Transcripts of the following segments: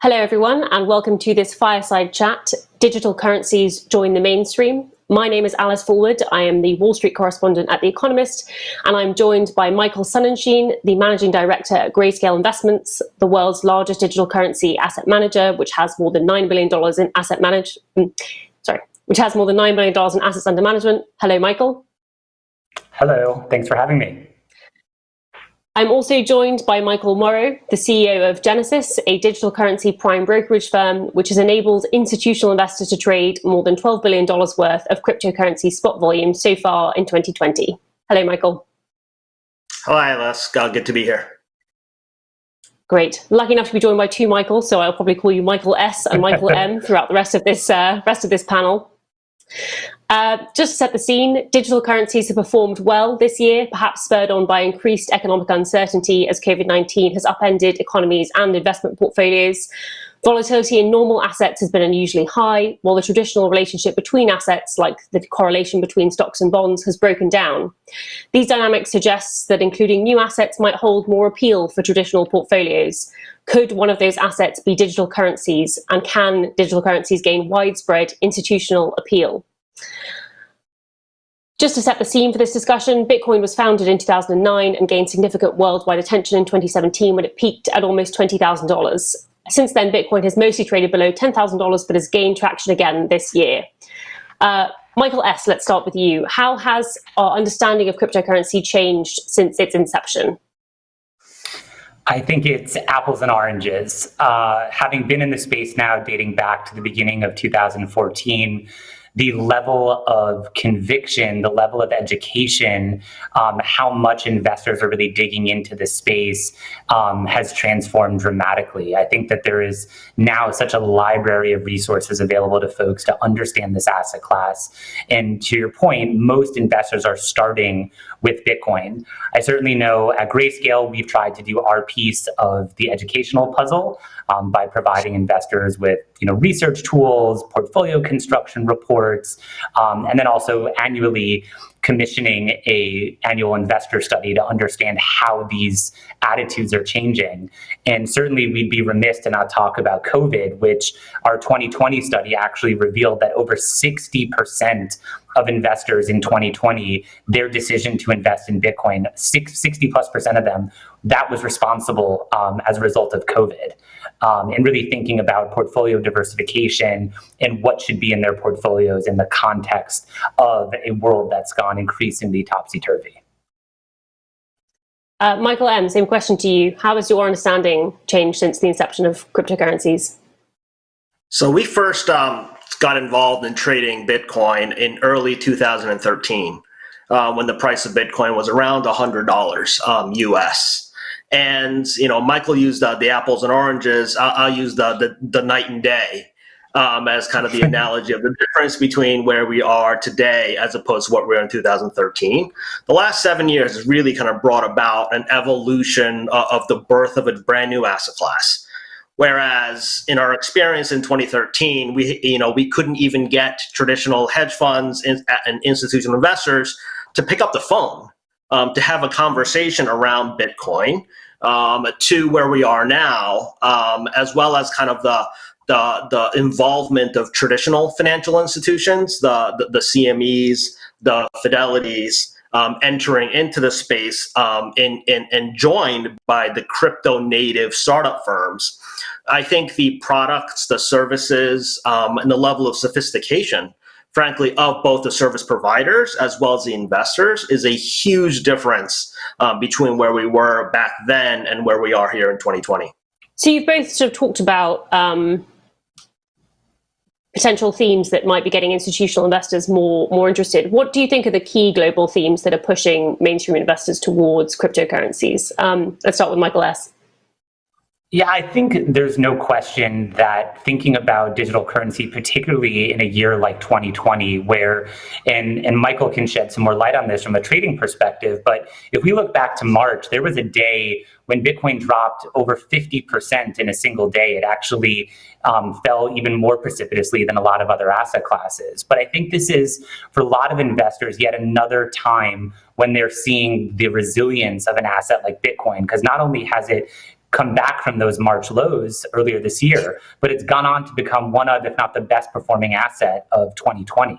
Hello, everyone, and welcome to this fireside chat, Digital Currencies Join the Mainstream. My name is Alice Fulwood. I am the Wall Street correspondent at The Economist, and I'm joined by Michael Sonnenshein, the managing director at Grayscale Investments, the world's largest digital currency asset manager, which has more than $9 billion in assets under management. Hello, Michael. Hello, thanks for having me. I'm also joined by Michael Moro, the CEO of Genesis, a digital currency prime brokerage firm, which has enabled institutional investors to trade more than $12 billion worth of cryptocurrency spot volume so far in 2020. Hello, Michael. Hi, Alice. Good to be here. Great. Lucky enough to be joined by two Michaels, so I'll probably call you Michael S and Michael M throughout the rest of this panel. Just to set the scene, digital currencies have performed well this year, perhaps spurred on by increased economic uncertainty as COVID-19 has upended economies and investment portfolios. Volatility in normal assets has been unusually high, while the traditional relationship between assets, like the correlation between stocks and bonds, has broken down. These dynamics suggest that including new assets might hold more appeal for traditional portfolios. Could one of those assets be digital currencies, and can digital currencies gain widespread institutional appeal? Just to set the scene for this discussion, Bitcoin was founded in 2009 and gained significant worldwide attention in 2017 when it peaked at almost $20,000. Since then, Bitcoin has mostly traded below $10,000 but has gained traction again this year. Michael S., let's start with you. How has our understanding of cryptocurrency changed since its inception? I think it's apples and oranges. Having been in the space now dating back to the beginning of 2014, the level of conviction, the level of education, how much investors are really digging into this space has transformed dramatically. I think that there is now such a library of resources available to folks to understand this asset class. And to your point, most investors are starting with Bitcoin. I certainly know at Grayscale, we've tried to do our piece of the educational puzzle by providing investors with research tools, portfolio construction reports, and then also annually commissioning an annual investor study to understand how these attitudes are changing. And certainly we'd be remiss to not talk about COVID, which our 2020 study actually revealed that over 60% of investors in 2020, their decision to invest in Bitcoin, 60+% of them, that was responsible as a result of COVID. And really thinking about portfolio diversification and what should be in their portfolios in the context of a world that's gone increasingly topsy-turvy. Michael M., same question to you. How has your understanding changed since the inception of cryptocurrencies? So we first got involved in trading Bitcoin in early 2013 when the price of Bitcoin was around $100 US. And Michael used the apples and oranges. I'll use the night and day as kind of the analogy of the difference between where we are today as opposed to what we were in 2013. The last 7 years has really kind of brought about an evolution of the birth of a brand new asset class. Whereas in our experience in 2013, we couldn't even get traditional hedge funds and institutional investors to pick up the phone to have a conversation around Bitcoin, to where we are now, as well as kind of the involvement of traditional financial institutions, the CMEs, the Fidelities, entering into the space and joined by the crypto native startup firms. I think the products, the services, and the level of sophistication, frankly, of both the service providers as well as the investors is a huge difference between where we were back then and where we are here in 2020. So you've both sort of talked about potential themes that might be getting institutional investors more interested. What do you think are the key global themes that are pushing mainstream investors towards cryptocurrencies? Let's start with Michael S. Yeah, I think there's no question that thinking about digital currency, particularly in a year like 2020, where, and Michael can shed some more light on this from a trading perspective, but if we look back to March, there was a day when Bitcoin dropped over 50% in a single day. It actually fell even more precipitously than a lot of other asset classes. But I think this is, for a lot of investors, yet another time when they're seeing the resilience of an asset like Bitcoin, because not only has it come back from those March lows earlier this year, but it's gone on to become one of, if not the best performing asset of 2020.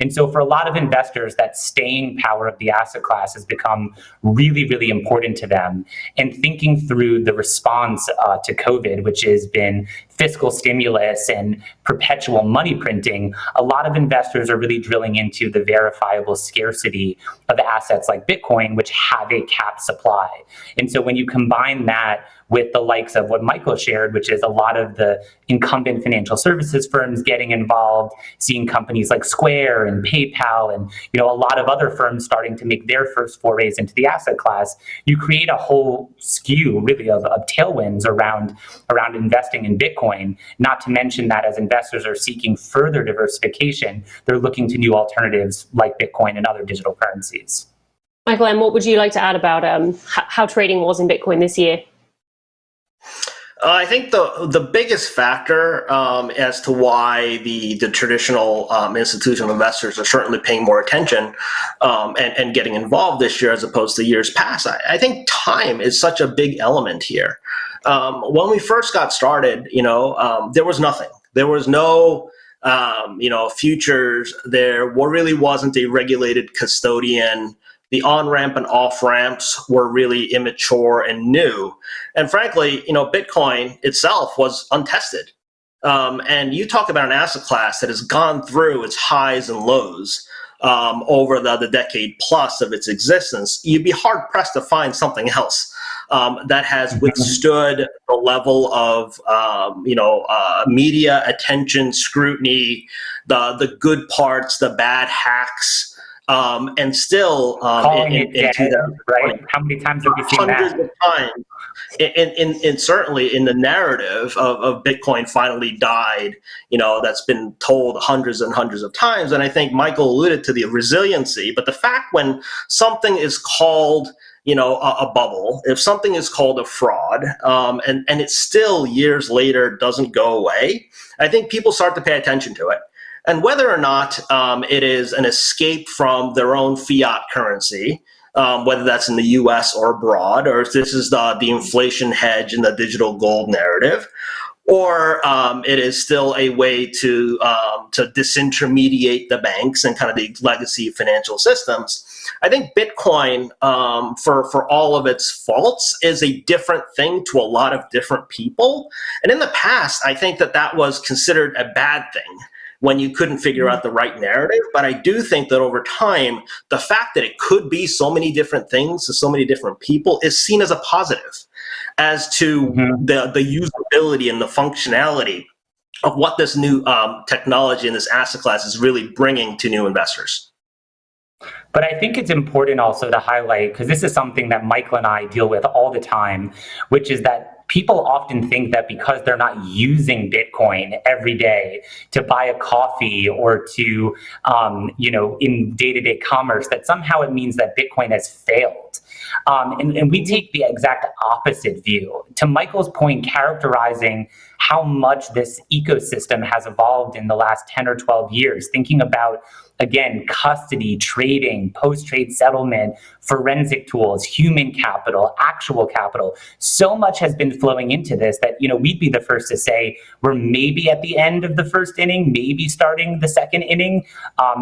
And so for a lot of investors, that staying power of the asset class has become really, really important to them. And thinking through the response to COVID, which has been fiscal stimulus and perpetual money printing, a lot of investors are really drilling into the verifiable scarcity of assets like Bitcoin, which have a capped supply. And so when you combine that with the likes of what Michael shared, which is a lot of the incumbent financial services firms getting involved, seeing companies like Square and PayPal and a lot of other firms starting to make their first forays into the asset class, you create a whole skew really of tailwinds around investing in Bitcoin, not to mention that as investors are seeking further diversification, they're looking to new alternatives like Bitcoin and other digital currencies. Michael M., what would you like to add about how trading was in Bitcoin this year? I think the biggest factor as to why the traditional institutional investors are certainly paying more attention and getting involved this year as opposed to years past, I think time is such a big element here. When we first got started, there was nothing. There was no futures. There really wasn't a regulated custodian. The on-ramp and off-ramps were really immature and new. And frankly, Bitcoin itself was untested. And you talk about an asset class that has gone through its highs and lows over the decade plus of its existence. You'd be hard-pressed to find something else that has withstood the level of media attention, scrutiny, the good parts, the bad hacks, and still in 2000, right? How many times have we seen hundreds that? Of times. And certainly in the narrative of Bitcoin finally died, that's been told hundreds and hundreds of times. And I think Michael alluded to the resiliency, but the fact when something is called a bubble, if something is called a fraud, and it still years later doesn't go away, I think people start to pay attention to it. And whether or not it is an escape from their own fiat currency, whether that's in the US or abroad, or if this is the inflation hedge in the digital gold narrative, or it is still a way to disintermediate the banks and kind of the legacy financial systems, I think Bitcoin, for all of its faults, is a different thing to a lot of different people. And in the past, I think that was considered a bad thing when you couldn't figure out the right narrative. But I do think that over time, the fact that it could be so many different things to so many different people is seen as a positive as to the usability and the functionality of what this new technology and this asset class is really bringing to new investors. But I think it's important also to highlight, because this is something that Michael and I deal with all the time, which is that people often think that because they're not using Bitcoin every day to buy a coffee or to, in day-to-day commerce, that somehow it means that Bitcoin has failed. And we take the exact opposite view. To Michael's point, characterizing how much this ecosystem has evolved in the last 10 or 12 years, thinking about, again, custody, trading, post-trade settlement, forensic tools, human capital, actual capital. So much has been flowing into this that, we'd be the first to say we're maybe at the end of the first inning, maybe starting the second inning,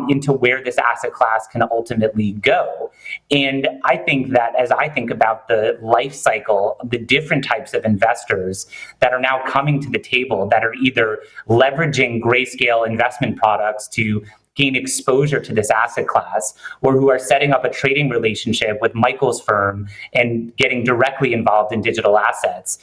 into where this asset class can ultimately go. And I think that as I think about the life cycle of the different types of investors that are now coming to the table, that are either leveraging Grayscale investment products to gain exposure to this asset class, or who are setting up a trading relationship with Michael's firm and getting directly involved in digital assets.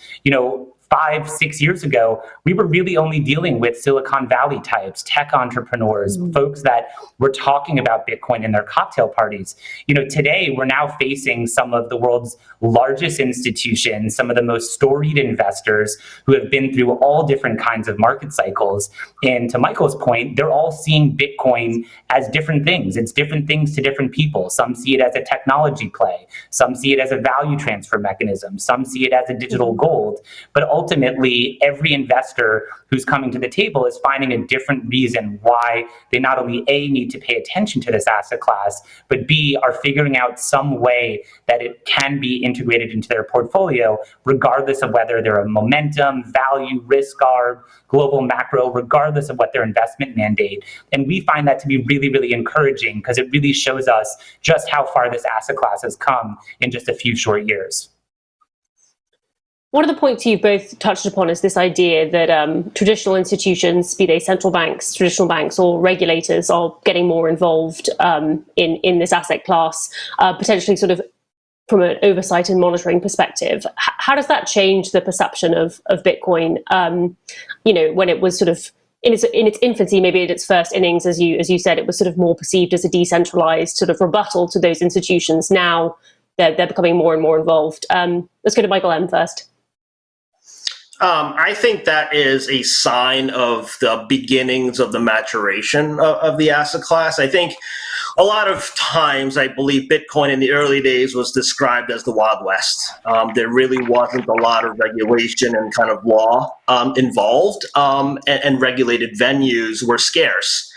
5-6 years ago, we were really only dealing with Silicon Valley types, tech entrepreneurs, folks that were talking about Bitcoin in their cocktail parties. Today we're now facing some of the world's largest institutions, some of the most storied investors who have been through all different kinds of market cycles. And to Michael's point, they're all seeing Bitcoin as different things. It's different things to different people. Some see it as a technology play. Some see it as a value transfer mechanism. Some see it as a digital gold. But ultimately every investor who's coming to the table is finding a different reason why they not only A, need to pay attention to this asset class, but B, are figuring out some way that it can be integrated into their portfolio, regardless of whether they're a momentum, value, risk arb, global macro, regardless of what their investment mandate. And we find that to be really, really encouraging because it really shows us just how far this asset class has come in just a few short years. One of the points you both touched upon is this idea that traditional institutions, be they central banks, traditional banks, or regulators, are getting more involved in this asset class, potentially sort of from an oversight and monitoring perspective. How does that change the perception of Bitcoin? When it was sort of in its infancy, maybe in its first innings, as you said, it was sort of more perceived as a decentralized sort of rebuttal to those institutions. Now they're becoming more and more involved. Let's go to Michael M first. I think that is a sign of the beginnings of the maturation of the asset class. I think a lot of times, I believe Bitcoin in the early days was described as the Wild West. There really wasn't a lot of regulation and kind of law involved, and regulated venues were scarce.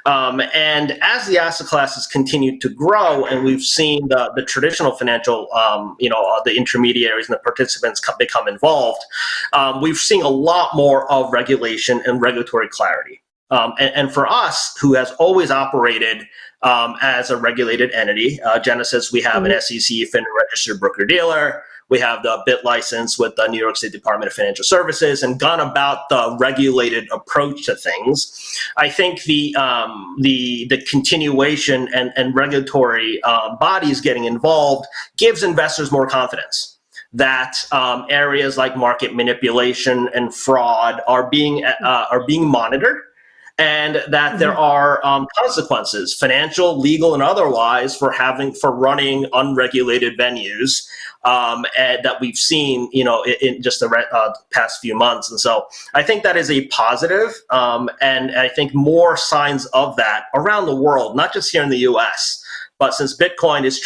And as the asset class has continued to grow, and we've seen the traditional financial, the intermediaries and the participants become involved, we've seen a lot more of regulation and regulatory clarity. And for us, who has always operated as a regulated entity, Genesis, we have an SEC FINRA registered broker-dealer. We have the BIT license with the New York State Department of Financial Services, and gone about the regulated approach to things. I think the continuation and regulatory bodies getting involved gives investors more confidence that areas like market manipulation and fraud are being monitored, and that there are consequences, financial, legal, and otherwise, for running unregulated venues, and that we've seen, in just the past few months. And so I think that is a positive, and I think more signs of that around the world, not just here in the U.S., but since Bitcoin is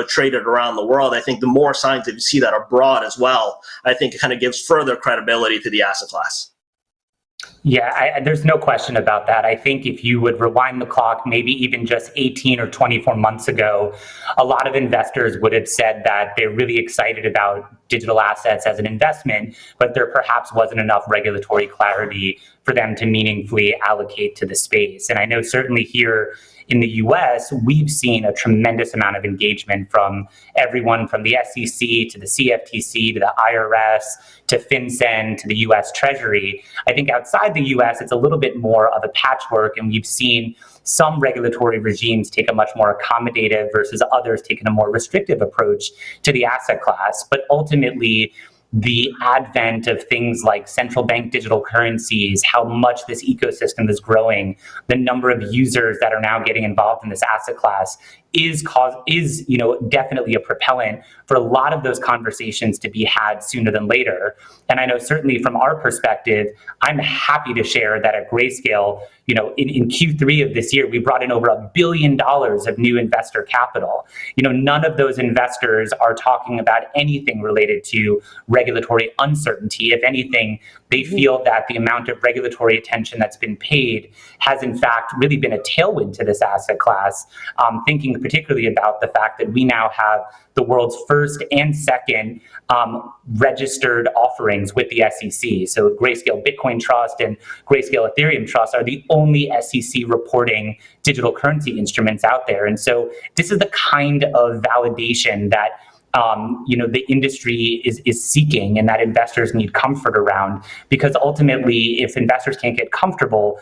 traded around the world, I think the more signs that you see that abroad as well, I think it kind of gives further credibility to the asset class. Yeah, there's no question about that. I think if you would rewind the clock, maybe even just 18 or 24 months ago, a lot of investors would have said that they're really excited about digital assets as an investment, but there perhaps wasn't enough regulatory clarity for them to meaningfully allocate to the space. And I know certainly here in the US, we've seen a tremendous amount of engagement from everyone from the SEC to the CFTC to the IRS to FinCEN to the US Treasury. I think outside the US, it's a little bit more of a patchwork, and we've seen some regulatory regimes take a much more accommodative versus others taking a more restrictive approach to the asset class. But ultimately, the advent of things like central bank digital currencies, how much this ecosystem is growing, the number of users that are now getting involved in this asset class is definitely a propellant for a lot of those conversations to be had sooner than later. And I know certainly from our perspective, I'm happy to share that at Grayscale, in Q3 of this year, we brought in over $1 billion of new investor capital. None of those investors are talking about anything related to regulatory uncertainty. If anything, they feel that the amount of regulatory attention that's been paid has in fact really been a tailwind to this asset class, thinking particularly about the fact that we now have the world's first and second registered offerings with the SEC. So Grayscale Bitcoin Trust and Grayscale Ethereum Trust are the only SEC reporting digital currency instruments out there. And so this is the kind of validation that the industry is seeking, and that investors need comfort around, because ultimately, if investors can't get comfortable,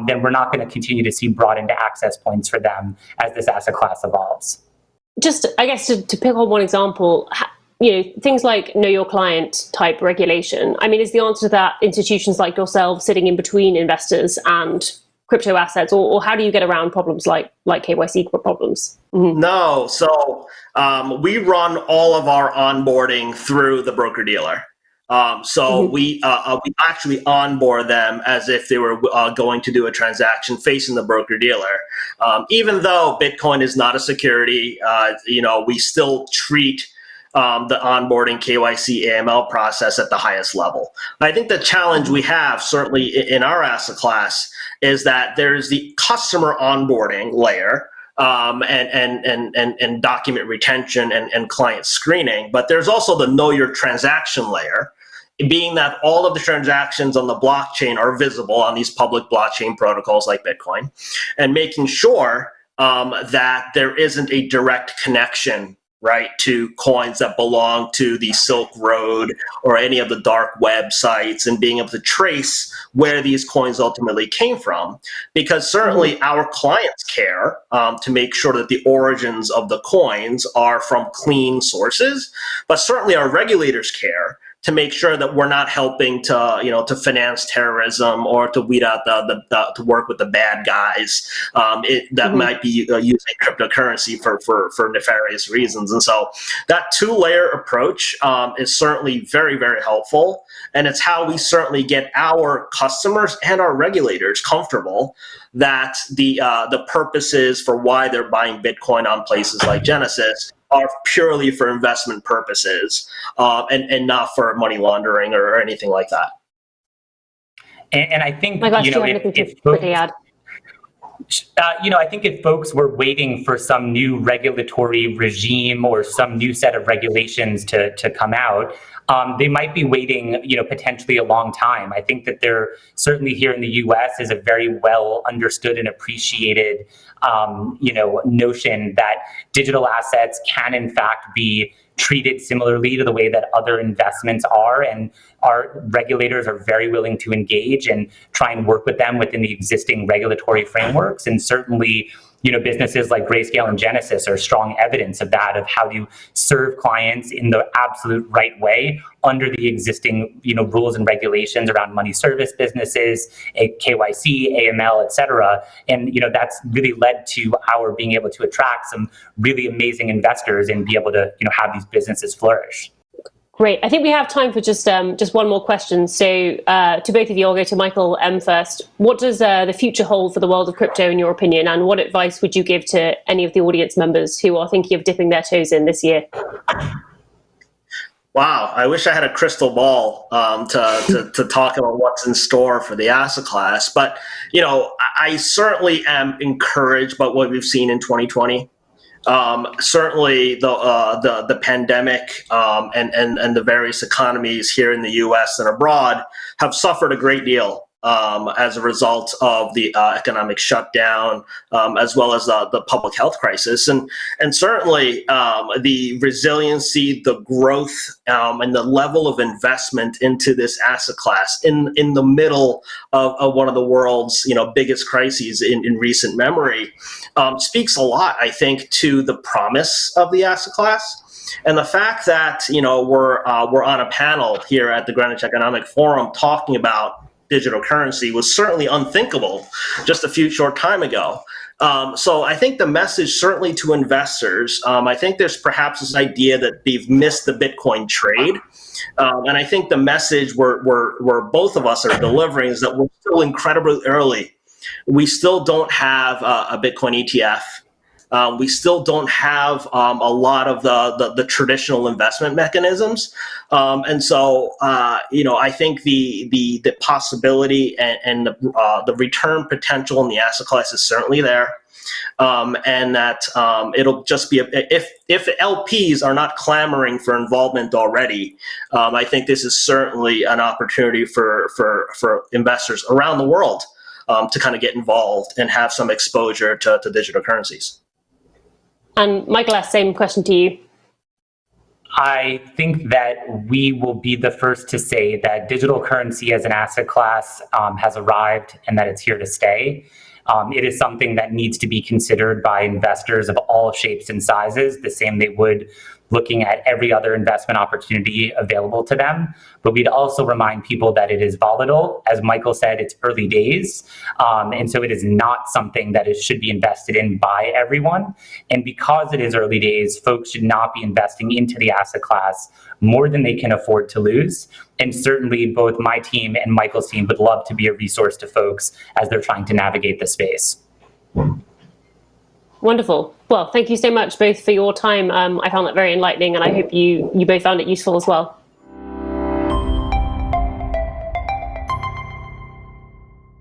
then we're not going to continue to see broadened access points for them as this asset class evolves. Just, I guess, to pick on one example, things like know your client type regulation. I mean, is the answer to that institutions like yourselves sitting in between investors and crypto assets, or how do you get around problems like KYC problems? Mm-hmm. No, so we run all of our onboarding through the broker-dealer. We actually onboard them as if they were going to do a transaction facing the broker-dealer. Even though Bitcoin is not a security, we still treat the onboarding KYC AML process at the highest level. I think the challenge we have, certainly in our asset class, is that there's the customer onboarding layer, and document retention and client screening, but there's also the know your transaction layer, being that all of the transactions on the blockchain are visible on these public blockchain protocols like Bitcoin, and making sure that there isn't a direct connection, right, to coins that belong to the Silk Road or any of the dark websites, and being able to trace where these coins ultimately came from. Because certainly our clients care to make sure that the origins of the coins are from clean sources, but certainly our regulators care to make sure that we're not helping to, to finance terrorism or to weed out to work with the bad guys that might be using cryptocurrency for nefarious reasons. And so that two-layer approach is certainly very, very helpful. And it's how we certainly get our customers and our regulators comfortable that the purposes for why they're buying Bitcoin on places like Genesis are purely for investment purposes, and not for money laundering or anything like that. And I think, if I think if folks were waiting for some new regulatory regime or some new set of regulations to come out, they might be waiting, potentially a long time. I think that there certainly here in the U.S. is a very well understood and appreciated, notion that digital assets can in fact be treated similarly to the way that other investments are, and our regulators are very willing to engage and try and work with them within the existing regulatory frameworks. And certainly, businesses like Grayscale and Genesis are strong evidence of that, of how to serve clients in the absolute right way under the existing, rules and regulations around money service businesses, KYC, AML, et cetera. And, that's really led to our being able to attract some really amazing investors and be able to, have these businesses flourish. Great. I think we have time for just one more question. So to both of you, I'll go to Michael M first. What does the future hold for the world of crypto in your opinion? And what advice would you give to any of the audience members who are thinking of dipping their toes in this year? Wow, I wish I had a crystal ball to talk about what's in store for the asset class. But, I certainly am encouraged by what we've seen in 2020. Certainly the pandemic and the various economies here in the U.S. and abroad have suffered a great deal as a result of the economic shutdown, as well as the public health crisis. And certainly the resiliency, the growth, and the level of investment into this asset class in the middle of one of the world's biggest crises in recent memory speaks a lot, I think, to the promise of the asset class. And the fact that we're on a panel here at the Greenwich Economic Forum talking about digital currency was certainly unthinkable just a few short time ago. So I think the message certainly to investors, I think there's perhaps this idea that they've missed the Bitcoin trade. And I think the message we're both of us are delivering is that we're still incredibly early. We still don't have a Bitcoin ETF. We still don't have a lot of the traditional investment mechanisms, and so I think the possibility and the return potential in the asset class is certainly there, and that it'll just be if LPs are not clamoring for involvement already, I think this is certainly an opportunity for investors around the world to kind of get involved and have some exposure to digital currencies. And Michael, same question to you. I think that we will be the first to say that digital currency as an asset class has arrived and that it's here to stay. It is something that needs to be considered by investors of all shapes and sizes, the same they would looking at every other investment opportunity available to them. But we'd also remind people that it is volatile. As Michael said, it's early days. And so it is not something that should be invested in by everyone. And because it is early days, folks should not be investing into the asset class more than they can afford to lose. And certainly both my team and Michael's team would love to be a resource to folks as they're trying to navigate the space. Wonderful. Well, thank you so much both for your time. I found that very enlightening, and I hope you both found it useful as well.